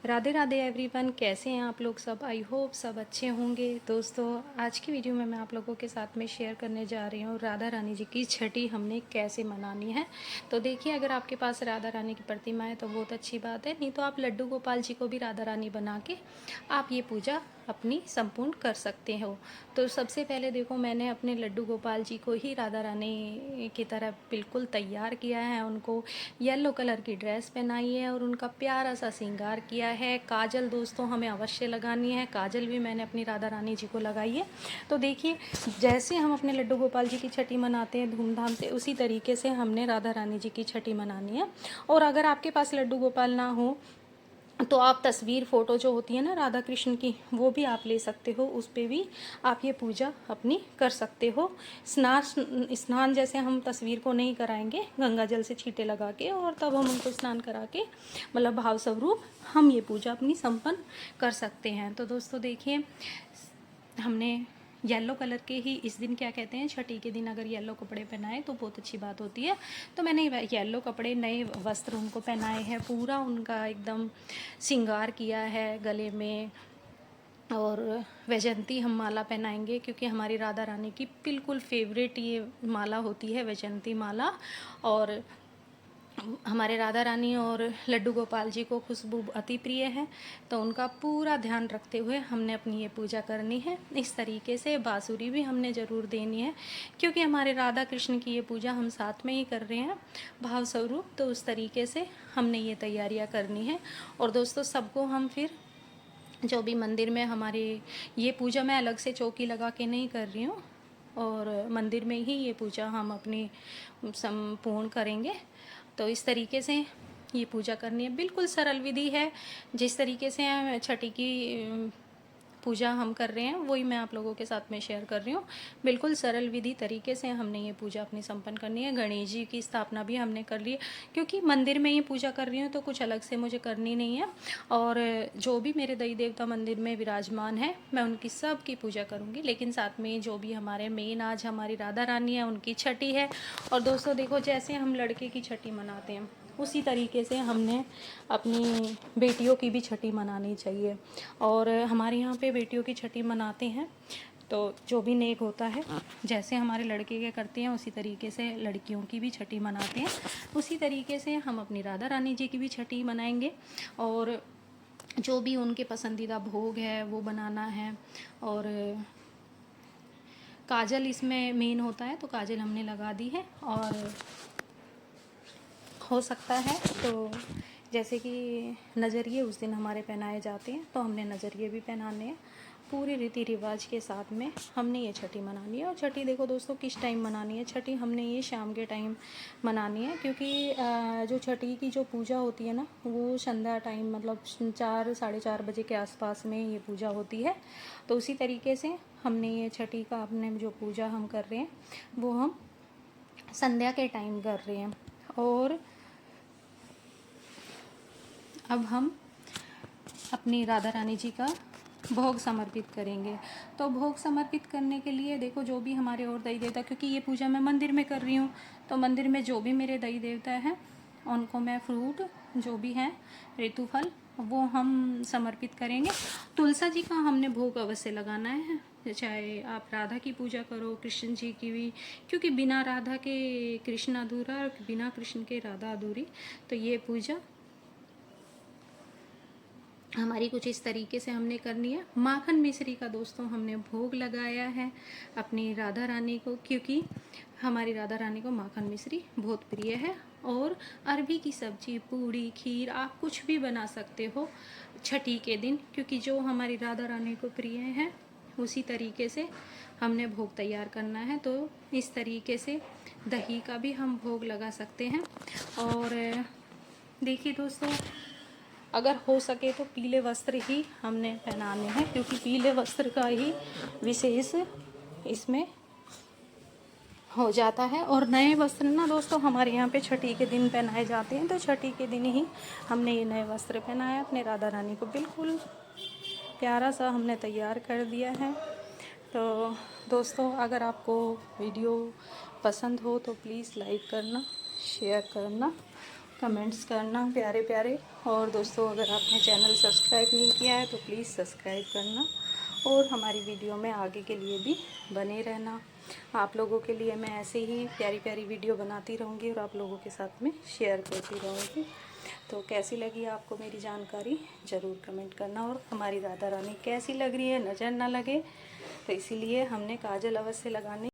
Radhe Radhe everyone, कैसे हैं आप लोग सब। आई होप सब अच्छे होंगे। दोस्तों, आज की वीडियो में मैं आप लोगों के साथ में शेयर करने जा रही हूँ राधा रानी जी की छठी हमने कैसे मनानी है। तो देखिए, अगर आपके पास राधा रानी की प्रतिमा है तो बहुत अच्छी बात है, नहीं तो आप लड्डू गोपाल जी को भी राधा रानी बना के आप ये पूजा अपनी संपूर्ण कर सकते हो। तो सबसे पहले देखो, मैंने अपने लड्डू गोपाल जी को ही राधा रानी की तरह बिल्कुल तैयार किया है। उनको येलो कलर की ड्रेस पहनाई है और उनका प्यारा सा श्रृंगार किया है। काजल दोस्तों हमें अवश्य लगानी है, काजल भी मैंने अपनी राधा रानी जी को लगाई है। तो देखिए, जैसे हम अपने लड्डू गोपाल जी की छठी मनाते हैं धूमधाम से, उसी तरीके से हमने राधा रानी जी की छठी मनानी है। और अगर आपके पास लड्डू गोपाल ना हो तो आप तस्वीर फ़ोटो जो होती है ना राधा कृष्ण की, वो भी आप ले सकते हो, उस पर भी आप ये पूजा अपनी कर सकते हो। स्नान जैसे हम तस्वीर को नहीं कराएंगे, गंगा जल से छींटे लगा के और तब हम उनको स्नान करा के मतलब भाव स्वरूप हम ये पूजा अपनी संपन्न कर सकते हैं। तो दोस्तों देखिए, हमने येलो कलर के ही इस दिन क्या कहते हैं, छठी के दिन अगर येलो कपड़े पहनाए तो बहुत अच्छी बात होती है। तो मैंने येलो कपड़े, नए वस्त्र उनको पहनाए हैं, पूरा उनका एकदम श्रृंगार किया है गले में। और वैजंती हम माला पहनाएंगे, क्योंकि हमारी राधा रानी की बिल्कुल फेवरेट ये माला होती है, वैजंती माला। और हमारे राधा रानी और लड्डू गोपाल जी को खुशबू अति प्रिय है, तो उनका पूरा ध्यान रखते हुए हमने अपनी ये पूजा करनी है। इस तरीके से बांसुरी भी हमने ज़रूर देनी है, क्योंकि हमारे राधा कृष्ण की ये पूजा हम साथ में ही कर रहे हैं भाव स्वरूप। तो उस तरीके से हमने ये तैयारियां करनी है। और दोस्तों, सबको हम फिर जो भी मंदिर में हमारे, ये पूजा मैं अलग से चौकी लगा के नहीं कर रही हूँ, और मंदिर में ही ये पूजा हम अपनी संपूर्ण करेंगे। तो इस तरीके से ये पूजा करनी है, बिल्कुल सरल विधि है। जिस तरीके से छठी की पूजा हम कर रहे हैं वही मैं आप लोगों के साथ में शेयर कर रही हूँ। बिल्कुल सरल विधि तरीके से हमने ये पूजा अपनी संपन्न करनी है। गणेश जी की स्थापना भी हमने कर ली है, क्योंकि मंदिर में ये पूजा कर रही हूँ तो कुछ अलग से मुझे करनी नहीं है। और जो भी मेरे देवी देवता मंदिर में विराजमान है, मैं उनकी सब की पूजा करूँगी। लेकिन साथ में जो भी हमारे मेन आज हमारी राधा रानी है, उनकी छठी है। और दोस्तों देखो, जैसे हम लड़के की छठी मनाते हैं उसी तरीके से हमने अपनी बेटियों की भी छठी मनानी चाहिए। और हमारे यहाँ पे बेटियों की छठी मनाते हैं, तो जो भी नेक होता है, जैसे हमारे लड़के के करते हैं उसी तरीके से लड़कियों की भी छठी मनाते हैं। उसी तरीके से हम अपनी राधा रानी जी की भी छठी मनाएंगे। और जो भी उनके पसंदीदा भोग है वो बनाना है। और काजल इसमें मेन होता है, तो काजल हमने लगा दी है। और हो सकता है तो जैसे कि नज़रिए उस दिन हमारे पहनाए जाते हैं, तो हमने नज़रिए भी पहनाने हैं। पूरे रीति रिवाज के साथ में हमने ये छठी मनानी है। और छठी देखो दोस्तों, किस टाइम मनानी है छठी, हमने ये शाम के टाइम मनानी है, क्योंकि जो छठी की जो पूजा होती है ना, वो संध्या टाइम मतलब 4 साढ़े 4 बजे के आसपास में ये पूजा होती है। तो उसी तरीके से हमने ये छठी का अपने जो पूजा हम कर रहे हैं वो हम संध्या के टाइम कर रहे हैं। और अब हम अपनी राधा रानी जी का भोग समर्पित करेंगे। तो भोग समर्पित करने के लिए देखो, जो भी हमारे और देवी देवता, क्योंकि ये पूजा मैं मंदिर में कर रही हूँ, तो मंदिर में जो भी मेरे देवी देवता हैं उनको मैं फ्रूट जो भी है, ऋतुफल, वो हम समर्पित करेंगे। तुलसा जी का हमने भोग अवश्य लगाना है, चाहे आप राधा की पूजा करो, कृष्ण जी की भी, क्योंकि बिना राधा के कृष्ण अधूरा और बिना कृष्ण के राधा अधूरी। तो ये पूजा हमारी कुछ इस तरीके से हमने करनी है। माखन मिश्री का दोस्तों हमने भोग लगाया है अपनी राधा रानी को, क्योंकि हमारी राधा रानी को माखन मिश्री बहुत प्रिय है। और अरबी की सब्जी, पूड़ी, खीर, आप कुछ भी बना सकते हो छठी के दिन, क्योंकि जो हमारी राधा रानी को प्रिय है उसी तरीके से हमने भोग तैयार करना है। तो इस तरीके से दही का भी हम भोग लगा सकते हैं। और देखिए दोस्तों, अगर हो सके तो पीले वस्त्र ही हमने पहनाने हैं, क्योंकि पीले वस्त्र का ही विशेष इसमें हो जाता है। और नए वस्त्र ना दोस्तों हमारे यहाँ पे छठी के दिन पहनाए जाते हैं, तो छठी के दिन ही हमने ये नए वस्त्र पहनाया अपने राधा रानी को, बिल्कुल प्यारा सा हमने तैयार कर दिया है। तो दोस्तों, अगर आपको वीडियो पसंद हो तो प्लीज़ लाइक करना, शेयर करना कमेंट्स करना प्यारे प्यारे। और दोस्तों अगर आपने चैनल सब्सक्राइब नहीं किया है तो प्लीज़ सब्सक्राइब करना और हमारी वीडियो में आगे के लिए भी बने रहना। आप लोगों के लिए मैं ऐसे ही प्यारी प्यारी वीडियो बनाती रहूँगी और आप लोगों के साथ में शेयर करती रहूँगी। तो कैसी लगी आपको मेरी जानकारी ज़रूर कमेंट करना। और हमारी राधा रानी कैसी लग रही है, नज़र ना लगे तो इसीलिए हमने काजल अवश्य लगाने